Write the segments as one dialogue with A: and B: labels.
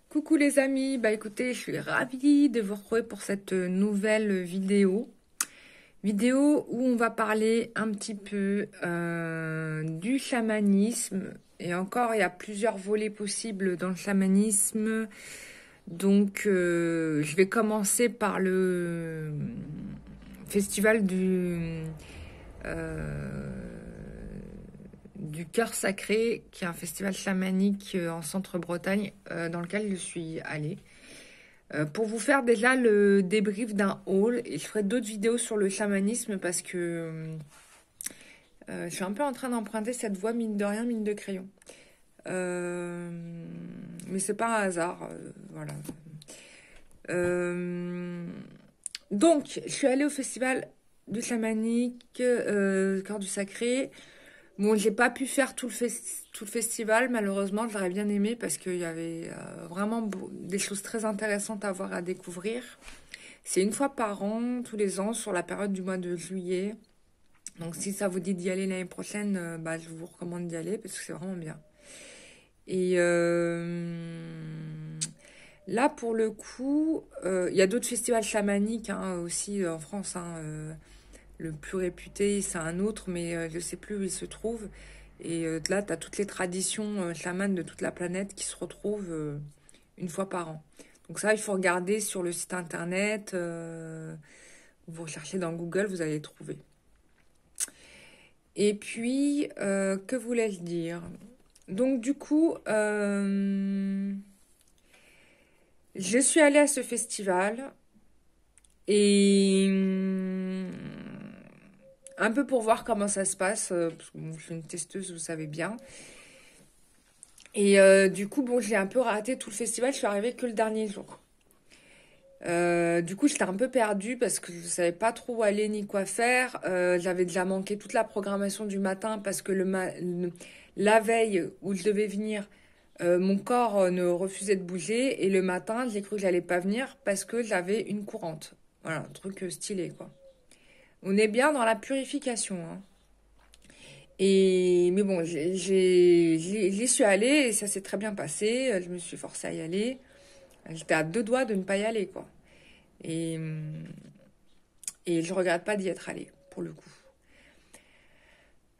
A: Coucou les amis, bah écoutez, je suis ravie de vous retrouver pour cette nouvelle vidéo. Vidéo où on va parler un petit peu du chamanisme. Et encore, il y a plusieurs volets possibles dans le chamanisme. Donc, je vais commencer par le festival euh, du Cœur Sacré, qui est un festival chamanique en Centre-Bretagne, dans lequel je suis allée. Pour vous faire déjà le débrief d'un haul, et je ferai d'autres vidéos sur le chamanisme parce que je suis un peu en train d'emprunter cette voie, mine de rien, mine de crayon. Euh, mais c'est pas un hasard, voilà. Euh, donc, je suis allée au festival du chamanique, Cœur du Sacré. Bon, j'ai pas pu faire tout le festival, malheureusement, j'aurais bien aimé parce qu'il y avait vraiment des choses très intéressantes à voir, à découvrir. C'est une fois par an, tous les ans, sur la période du mois de juillet. Donc si ça vous dit d'y aller l'année prochaine, bah, je vous recommande d'y aller parce que c'est vraiment bien. Et là, pour le coup, il y a d'autres festivals chamaniques hein, aussi en France. Hein, le plus réputé, c'est un autre, mais je ne sais plus où il se trouve. Et là, tu as toutes les traditions chamanes de toute la planète qui se retrouvent une fois par an. Donc ça, il faut regarder sur le site internet. Vous recherchez dans Google, vous allez trouver. Et puis, que voulais-je dire? Donc du coup, je suis allée à ce festival et un peu pour voir comment ça se passe, parce que bon, je suis une testeuse, vous savez bien. Et du coup, bon, j'ai un peu raté tout le festival, je suis arrivée que le dernier jour. Du coup, j'étais un peu perdue parce que je savais pas trop où aller ni quoi faire. J'avais déjà manqué toute la programmation du matin parce que la veille où je devais venir, mon corps ne refusait de bouger et le matin, j'ai cru que j'allais pas venir parce que j'avais une courante. Voilà, un truc stylé quoi. On est bien dans la purification, hein. Et mais bon, j'y suis allée et ça s'est très bien passé. Je me suis forcée à y aller. J'étais à deux doigts de ne pas y aller quoi. Et et je regrette pas d'y être allée pour le coup.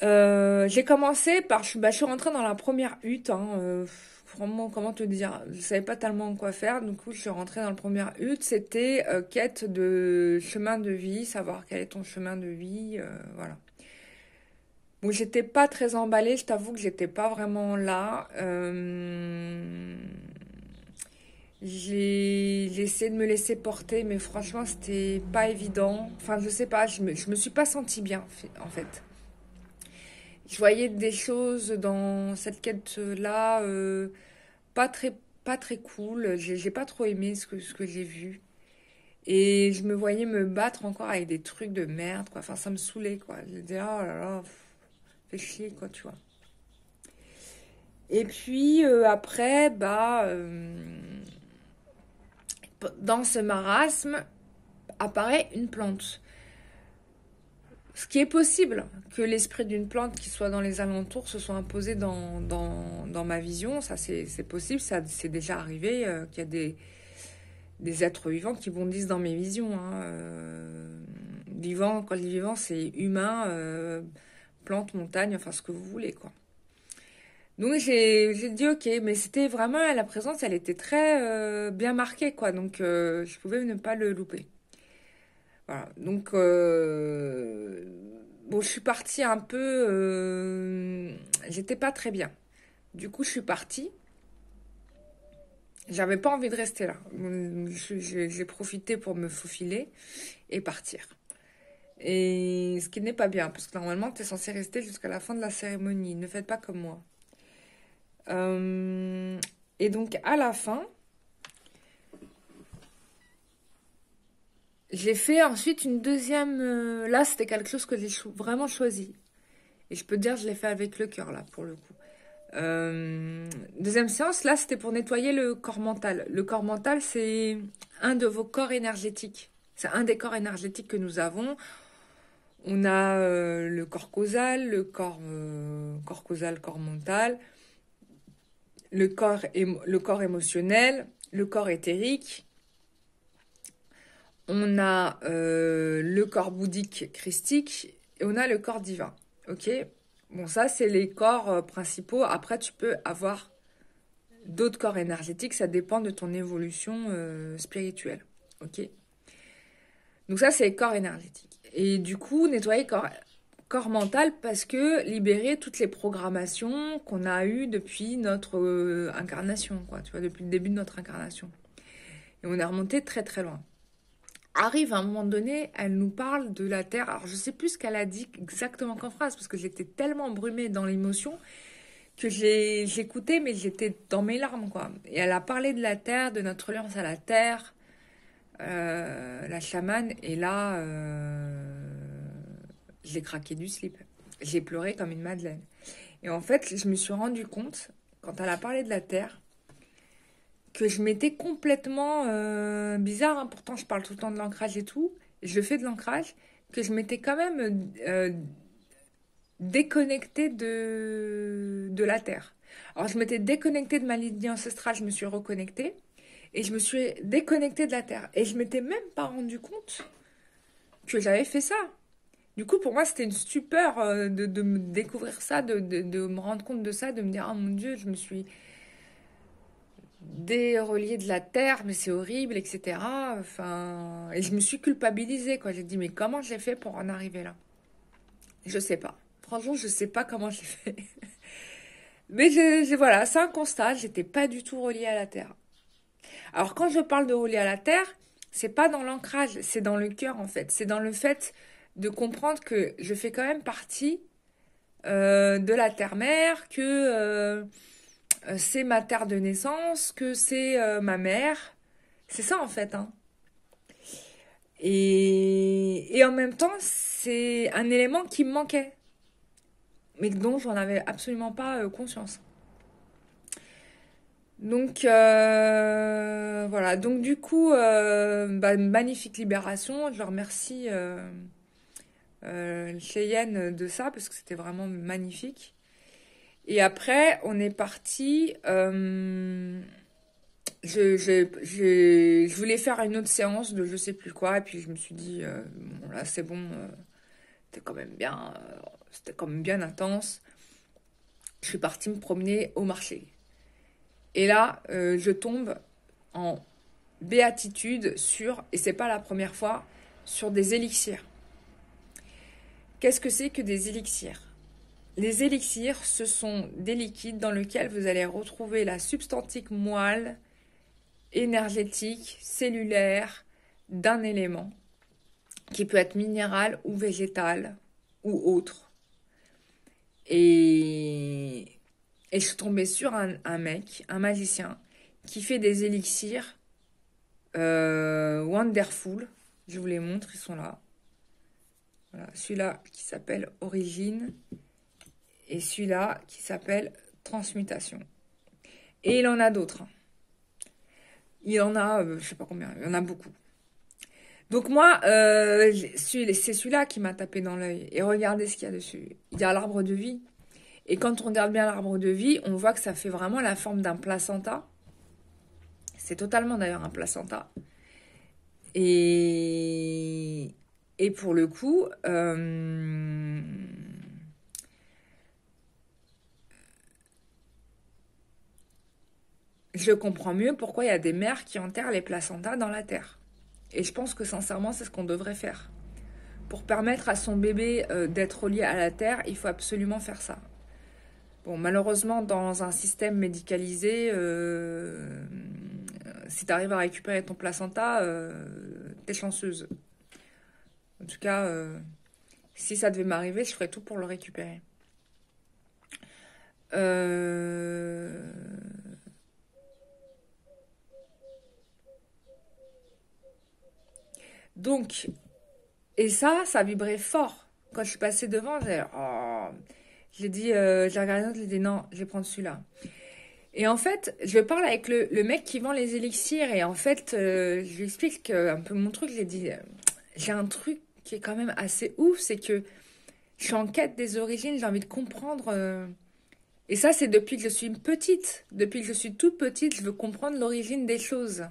A: J'ai commencé par, je suis rentrée dans la première hutte. Hein, vraiment, comment te dire, je savais pas tellement quoi faire. Du coup, je suis rentrée dans la première hutte. C'était quête de chemin de vie, savoir quel est ton chemin de vie, voilà. Bon, j'étais pas très emballée, je t'avoue que j'étais pas vraiment là. J'ai essayé de me laisser porter, mais franchement, c'était pas évident. Enfin, je sais pas, je me suis pas sentie bien, en fait. Je voyais des choses dans cette quête-là, pas très, pas très cool. J'ai pas trop aimé ce que j'ai vu. Et je me voyais me battre encore avec des trucs de merde, quoi. Enfin, ça me saoulait, quoi. Je disais, oh là là, fait chier, quoi, tu vois. Et puis, après, bah, dans ce marasme apparaît une plante. Ce qui est possible que l'esprit d'une plante qui soit dans les alentours se soit imposé dans ma vision, ça c'est possible, ça c'est déjà arrivé qu'il y a des êtres vivants qui bondissent dans mes visions. Hein, vivant, quand je dis vivant, c'est humain, plante, montagne, enfin ce que vous voulez quoi. Donc j'ai dit ok, mais c'était vraiment la présence, elle était très bien marquée quoi, donc je pouvais ne pas le louper. Voilà, donc bon, je suis partie un peu, j'étais pas très bien. Du coup, je suis partie. J'avais pas envie de rester là. J'ai profité pour me faufiler et partir. Et ce qui n'est pas bien, parce que normalement, tu es censé rester jusqu'à la fin de la cérémonie. Ne faites pas comme moi. Euh, et donc, à la fin, j'ai fait ensuite une deuxième. Là, c'était quelque chose que j'ai vraiment choisi. Et je peux te dire, je l'ai fait avec le cœur, là, pour le coup. Deuxième séance, là, c'était pour nettoyer le corps mental. Le corps mental, c'est un de vos corps énergétiques. C'est un des corps énergétiques que nous avons. On a le corps causal, corps causal, corps mental. le corps émotionnel, le corps éthérique, on a le corps bouddhique christique et on a le corps divin. Ok? Bon, ça, c'est les corps principaux. Après, tu peux avoir d'autres corps énergétiques. Ça dépend de ton évolution spirituelle. Ok? Donc ça, c'est les corps énergétiques. Et du coup, nettoyer corps mental parce que libérer toutes les programmations qu'on a eues depuis notre incarnation, quoi. Tu vois, depuis le début de notre incarnation. Et on est remonté très très loin. Arrive à un moment donné, elle nous parle de la Terre. Alors, je sais plus ce qu'elle a dit exactement qu'en phrase, parce que j'étais tellement embrumée dans l'émotion que j'écoutais, mais j'étais dans mes larmes, quoi. Et elle a parlé de la Terre, de notre alliance à la Terre, la chamane, et là, j'ai craqué du slip. J'ai pleuré comme une madeleine. Et en fait, je me suis rendu compte, quand elle a parlé de la Terre, que je m'étais complètement bizarre, hein, pourtant je parle tout le temps de l'ancrage et tout, et je fais de l'ancrage, que je m'étais quand même déconnectée de la Terre. Alors je m'étais déconnectée de ma lignée ancestrale, je me suis reconnectée, et je me suis déconnectée de la Terre. Et je m'étais même pas rendu compte que j'avais fait ça. Du coup, pour moi, c'était une stupeur de me découvrir ça, de me rendre compte de ça, de me dire, oh mon Dieu, je me suis déreliée de la terre, mais c'est horrible, etc. Enfin, et je me suis culpabilisée, quoi. J'ai dit, mais comment j'ai fait pour en arriver là? Je sais pas. Franchement, je sais pas comment j'ai fait. Mais voilà, c'est un constat, j'étais pas du tout reliée à la terre. Alors, quand je parle de reliée à la terre, c'est pas dans l'ancrage, c'est dans le cœur, en fait. C'est dans le fait de comprendre que je fais quand même partie de la terre-mère, que c'est ma terre de naissance, que c'est ma mère. C'est ça en fait, hein. Et en même temps, c'est un élément qui me manquait, mais dont j'en avais absolument pas conscience. Donc voilà, donc du coup, une magnifique libération. Je remercie Cheyenne de ça, parce que c'était vraiment magnifique. Et après, on est parti. Je voulais faire une autre séance de je sais plus quoi, et puis je me suis dit, bon, là c'est bon, c'était quand même bien intense. Je suis partie me promener au marché. Et là, je tombe en béatitude sur, et c'est pas la première fois, sur des élixirs. Qu'est-ce que c'est que des élixirs? Les élixirs, ce sont des liquides dans lesquels vous allez retrouver la substantique moelle énergétique, cellulaire d'un élément qui peut être minéral ou végétal ou autre. Et je suis tombée sur un mec, un magicien, qui fait des élixirs wonderful. Je vous les montre, ils sont là. Voilà, celui-là qui s'appelle Origine et celui-là qui s'appelle Transmutation. Et il en a d'autres. Il en a, je sais pas combien, il y en a beaucoup. Donc moi, c'est celui-là qui m'a tapé dans l'œil. Et regardez ce qu'il y a dessus. Il y a l'arbre de vie. Et quand on regarde bien l'arbre de vie, on voit que ça fait vraiment la forme d'un placenta. C'est totalement d'ailleurs un placenta. Et pour le coup, je comprends mieux pourquoi il y a des mères qui enterrent les placentas dans la terre. Et je pense que sincèrement, c'est ce qu'on devrait faire. Pour permettre à son bébé d'être relié à la terre, il faut absolument faire ça. Bon, malheureusement, dans un système médicalisé, si tu arrives à récupérer ton placenta, t'es chanceuse. En tout cas, si ça devait m'arriver, je ferais tout pour le récupérer. Donc, et ça vibrait fort. Quand je suis passée devant, j'ai dit, j'ai regardé l'autre, j'ai dit non, je vais prendre celui-là. Et en fait, je parle avec le mec qui vend les élixirs, et en fait, je lui explique un peu mon truc, j'ai dit, j'ai un truc qui est quand même assez ouf, c'est que je suis en quête des origines, j'ai envie de comprendre, Et ça, c'est depuis que je suis petite. Depuis que je suis toute petite, je veux comprendre l'origine des choses.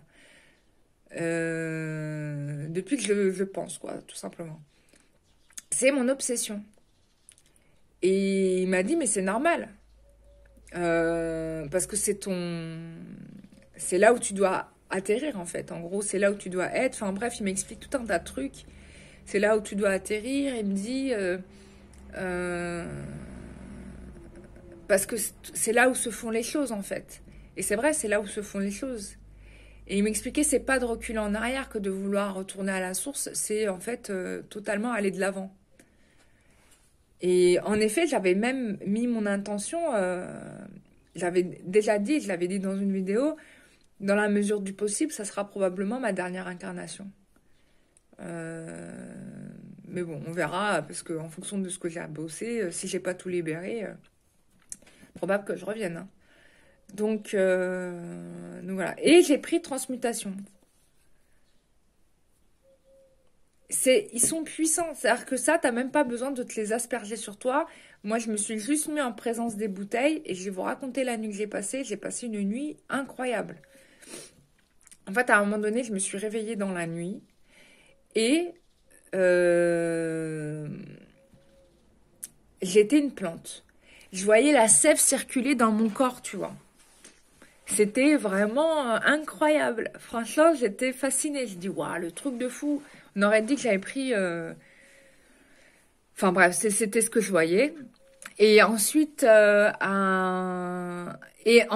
A: Depuis que je pense, quoi, tout simplement. C'est mon obsession. Et il m'a dit, mais c'est normal. Parce que c'est là où tu dois atterrir, en fait. En gros, c'est là où tu dois être. Enfin, bref, il m'explique tout un tas de trucs. C'est là où tu dois atterrir. Il me dit... euh, parce que c'est là où se font les choses, en fait. Et c'est vrai, c'est là où se font les choses. Et il m'expliquait, c'est pas de reculer en arrière que de vouloir retourner à la source, c'est en fait totalement aller de l'avant. Et en effet, j'avais même mis mon intention, j'avais déjà dit, je l'avais dit dans une vidéo, dans la mesure du possible, ça sera probablement ma dernière incarnation. Mais bon, on verra, parce qu'en fonction de ce que j'ai à bosser, si j'ai pas tout libéré, probable que je revienne. Hein. Donc voilà. Et j'ai pris transmutation. Ils sont puissants. C'est-à-dire que ça, t'as même pas besoin de te les asperger sur toi. Moi, je me suis juste mis en présence des bouteilles et je vais vous raconter la nuit que j'ai passée. J'ai passé une nuit incroyable. En fait, à un moment donné, je me suis réveillée dans la nuit et j'étais une plante. Je voyais la sève circuler dans mon corps, tu vois. C'était vraiment incroyable. Franchement, j'étais fascinée. Je dis, waouh, le truc de fou. On aurait dit que j'avais pris... Enfin bref, c'était ce que je voyais. Et ensuite, et en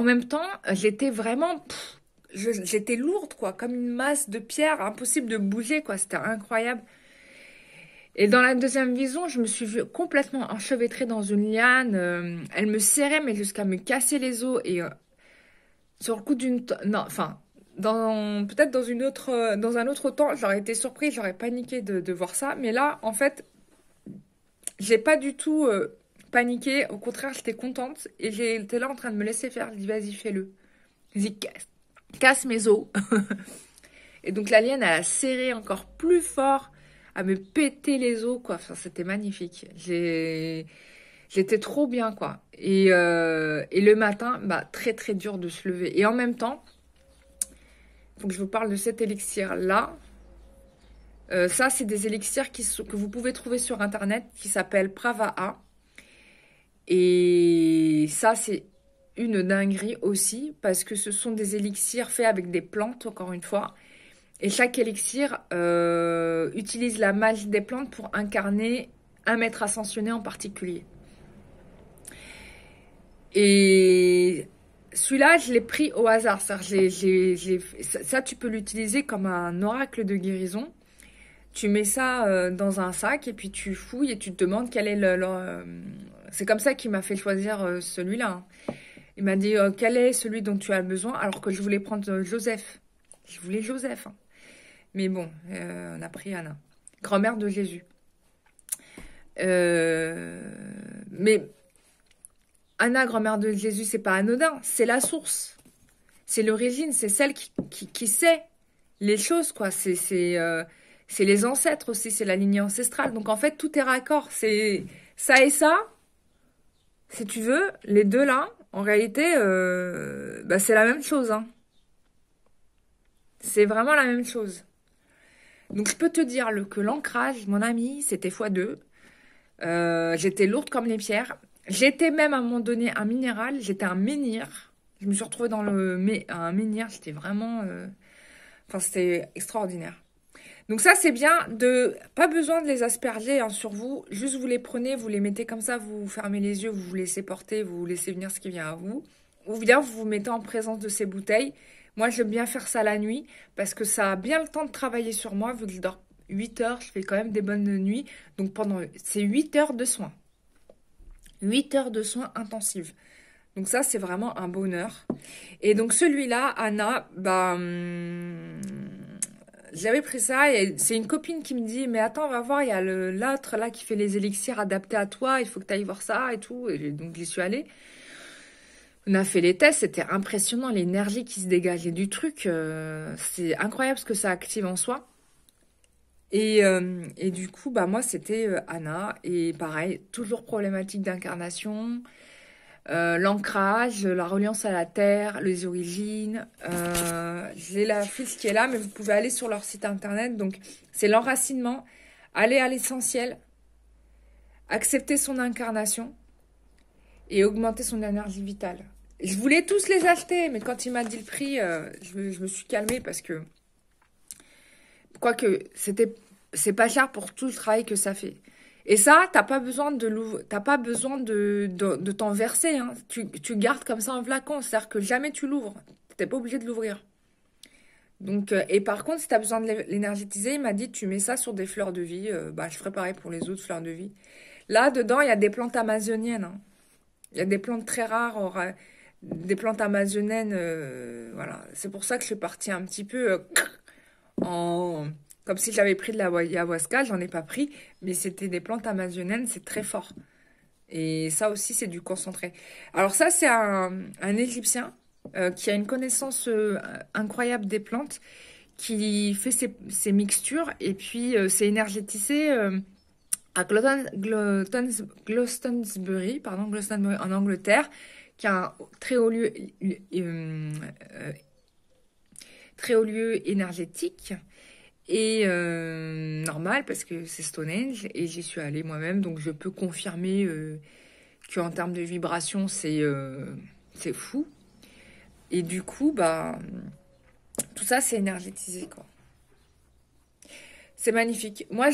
A: même temps, j'étais vraiment... j'étais lourde, quoi, comme une masse de pierre, impossible de bouger, quoi. C'était incroyable. Et dans la deuxième vision, je me suis vue complètement enchevêtrée dans une liane. Elle me serrait, mais jusqu'à me casser les os. Et sur le coup d'une... Non, enfin... peut-être dans un autre temps, j'aurais été surprise, j'aurais paniqué de voir ça. Mais là, en fait, j'ai pas du tout paniqué. Au contraire, j'étais contente. Et j'étais là en train de me laisser faire. Je dis, vas-y, fais-le. Vas-y, casse mes os. Et donc, la liane, elle a serré encore plus fort, à me péter les os, quoi. Enfin, c'était magnifique. J'étais trop bien, quoi. Et le matin, bah, très, très dur de se lever. Et en même temps, il faut que je vous parle de cet élixir-là. Ça, c'est des élixirs que vous pouvez trouver sur Internet, qui s'appellent Pravaha. Et ça, c'est une dinguerie aussi, parce que ce sont des élixirs faits avec des plantes, encore une fois. Et chaque élixir utilise la magie des plantes pour incarner un maître ascensionné en particulier. Et celui-là, je l'ai pris au hasard. Ça, tu peux l'utiliser comme un oracle de guérison. Tu mets ça dans un sac et puis tu fouilles et tu te demandes quel est c'est comme ça qu'il m'a fait choisir celui-là. Hein. Il m'a dit quel est celui dont tu as besoin alors que je voulais prendre Joseph. Je voulais Joseph. Hein. Mais bon, on a pris Anna, grand-mère de Jésus. Mais Anna, grand-mère de Jésus, c'est pas anodin, c'est la source. C'est l'origine, c'est celle qui sait les choses, quoi. C'est les ancêtres aussi, c'est la lignée ancestrale. Donc en fait, tout est raccord. C'est ça et ça, si tu veux, les deux là, en réalité, bah, c'est la même chose. Hein. C'est vraiment la même chose. Donc je peux te dire que l'ancrage, mon ami, c'était x2. J'étais lourde comme les pierres. J'étais même à un moment donné un minéral, j'étais un menhir. Je me suis retrouvée dans un menhir, j'étais vraiment... Enfin, c'était extraordinaire. Donc ça, c'est bien pas besoin de les asperger hein, sur vous. Juste vous les prenez, vous les mettez comme ça, vous fermez les yeux, vous vous laissez porter, vous laissez venir ce qui vient à vous. Ou bien vous vous mettez en présence de ces bouteilles. Moi, j'aime bien faire ça la nuit parce que ça a bien le temps de travailler sur moi. Vu que je dors 8 heures, je fais quand même des bonnes nuits. Donc c'est 8 heures de soins. 8 heures de soins intensifs. Donc ça, c'est vraiment un bonheur. Et donc celui-là, Anna, bah... j'avais pris ça et c'est une copine qui me dit « Mais attends, on va voir, il y a l'autre là qui fait les élixirs adaptés à toi. Il faut que tu ailles voir ça et tout. » Et donc j'y suis allée. On a fait les tests, c'était impressionnant, l'énergie qui se dégageait du truc. C'est incroyable ce que ça active en soi. Et du coup, bah moi, c'était Anna. Et pareil, toujours problématique d'incarnation. l'ancrage, la reliance à la terre, les origines. J'ai la fiche qui est là, mais vous pouvez aller sur leur site internet. Donc, c'est l'enracinement, aller à l'essentiel, accepter son incarnation et augmenter son énergie vitale. Je voulais tous les acheter, mais quand il m'a dit le prix, je me suis calmée parce que, quoique, c'est pas cher pour tout le travail que ça fait. Et ça, t'as pas besoin t'as pas besoin de t'en verser, hein. Tu gardes comme ça un flacon, c'est-à-dire que jamais tu l'ouvres. T'es pas obligé de l'ouvrir. Donc, et par contre, si t'as besoin de l'énergétiser, il m'a dit, tu mets ça sur des fleurs de vie. Bah, je ferai pareil pour les autres fleurs de vie. Là, dedans, il y a des plantes amazoniennes, hein. Il y a des plantes très rares, des plantes amazoniennes, voilà. C'est pour ça que je suis partie un petit peu en... Comme si j'avais pris de la ayahuasca, j'en ai pas pris, mais c'était des plantes amazoniennes, c'est très fort. Et ça aussi, c'est du concentré. Alors ça, c'est un Égyptien qui a une connaissance incroyable des plantes, qui fait ses mixtures, et puis c'est énergétisé à Glastonbury, en Angleterre, qui a un très haut lieu énergétique. Et normal, parce que c'est Stonehenge, et j'y suis allée moi-même, donc je peux confirmer qu'en termes de vibration, c'est fou. Et du coup, bah, tout ça, c'est énergétisé, quoi. C'est magnifique. Moi,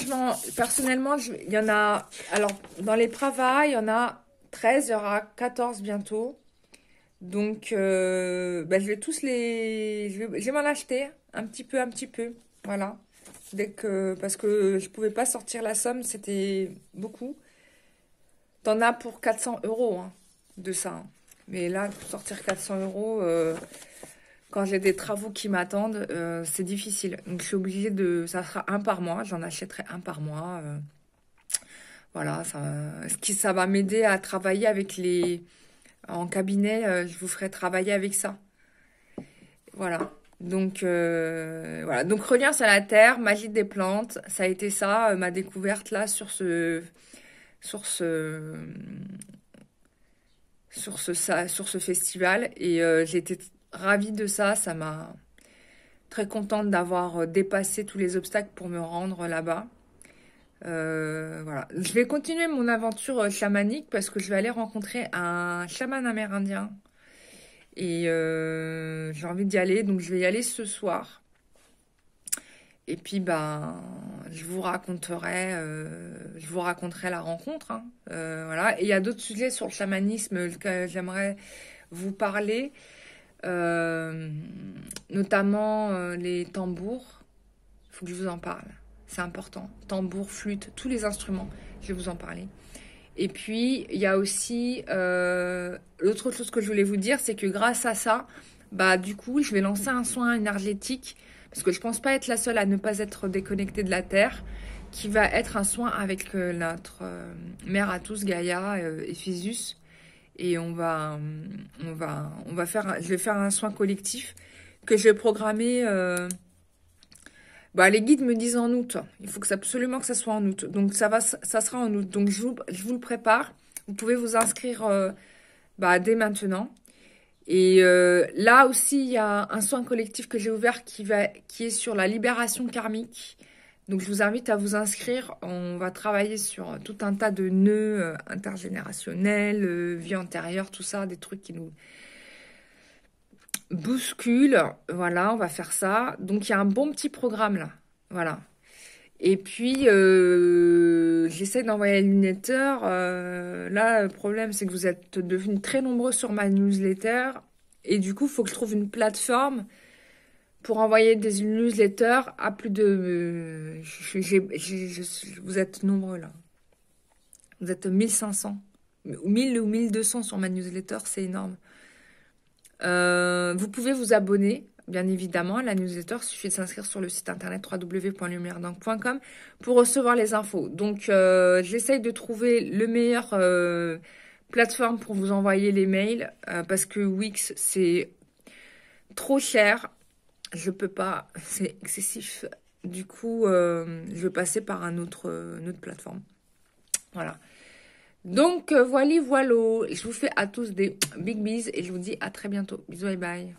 A: personnellement, il y en a, alors, dans les Pravas, il y en a 13, il y aura 14 bientôt. Donc, bah, je vais m'en acheter un petit peu, voilà. Parce que je pouvais pas sortir la somme, c'était beaucoup. T'en as pour 400 euros, hein, de ça, hein. Mais là, pour sortir 400 euros, quand j'ai des travaux qui m'attendent, c'est difficile. Donc, je suis obligée ça sera un par mois. J'en achèterai un par mois. Voilà, ça va m'aider à travailler en cabinet, je vous ferai travailler avec ça. Voilà. Donc, voilà. Donc, reliance à la terre, magie des plantes, ça a été ça, ma découverte là sur ce, sur ce festival. Et j'ai été ravie de ça. Ça m'a très contente d'avoir dépassé tous les obstacles pour me rendre là-bas. Voilà. Je vais continuer mon aventure chamanique parce que je vais aller rencontrer un chaman amérindien. Et j'ai envie d'y aller, donc je vais y aller ce soir. Et puis, ben, je vous raconterai la rencontre, hein. Voilà. Et il y a d'autres sujets sur le chamanisme que j'aimerais vous parler, euh, notamment les tambours. Il faut que je vous en parle. C'est important. Tambour, flûte, tous les instruments, je vais vous en parler. Et puis, il y a aussi l'autre chose que je voulais vous dire, c'est que grâce à ça, bah du coup, je vais lancer un soin énergétique, parce que je pense pas être la seule à ne pas être déconnectée de la Terre, qui va être un soin avec notre mère à tous, Gaïa, Éphésus. Et je vais faire un soin collectif que je vais programmer. Bah, les guides me disent en août. Il faut absolument que ça soit en août. Donc, ça sera en août. Donc, je vous le prépare. Vous pouvez vous inscrire bah, dès maintenant. Et là aussi, il y a un soin collectif que j'ai ouvert qui est sur la libération karmique. Donc, je vous invite à vous inscrire. On va travailler sur tout un tas de nœuds intergénérationnels, vie antérieure, tout ça, des trucs qui nous bousculent. Voilà, on va faire ça. Donc, il y a un bon petit programme là. Voilà. Et puis, j'essaie d'envoyer une newsletter. Là, le problème, c'est que vous êtes devenus très nombreux sur ma newsletter. Et du coup, il faut que je trouve une plateforme pour envoyer des newsletters à plus de... vous êtes nombreux, là. Vous êtes 1500. Ou 1000 ou 1200 sur ma newsletter, c'est énorme. Vous pouvez vous abonner, bien évidemment, à la newsletter. Il suffit de s'inscrire sur le site internet www.lumieredank.com pour recevoir les infos. Donc, j'essaye de trouver le meilleur plateforme pour vous envoyer les mails parce que Wix, c'est trop cher. Je peux pas, c'est excessif. Du coup, je vais passer par une autre plateforme. Voilà. Donc, voilà, voilà. Je vous fais à tous des big bises et je vous dis à très bientôt. Bisous, bye bye.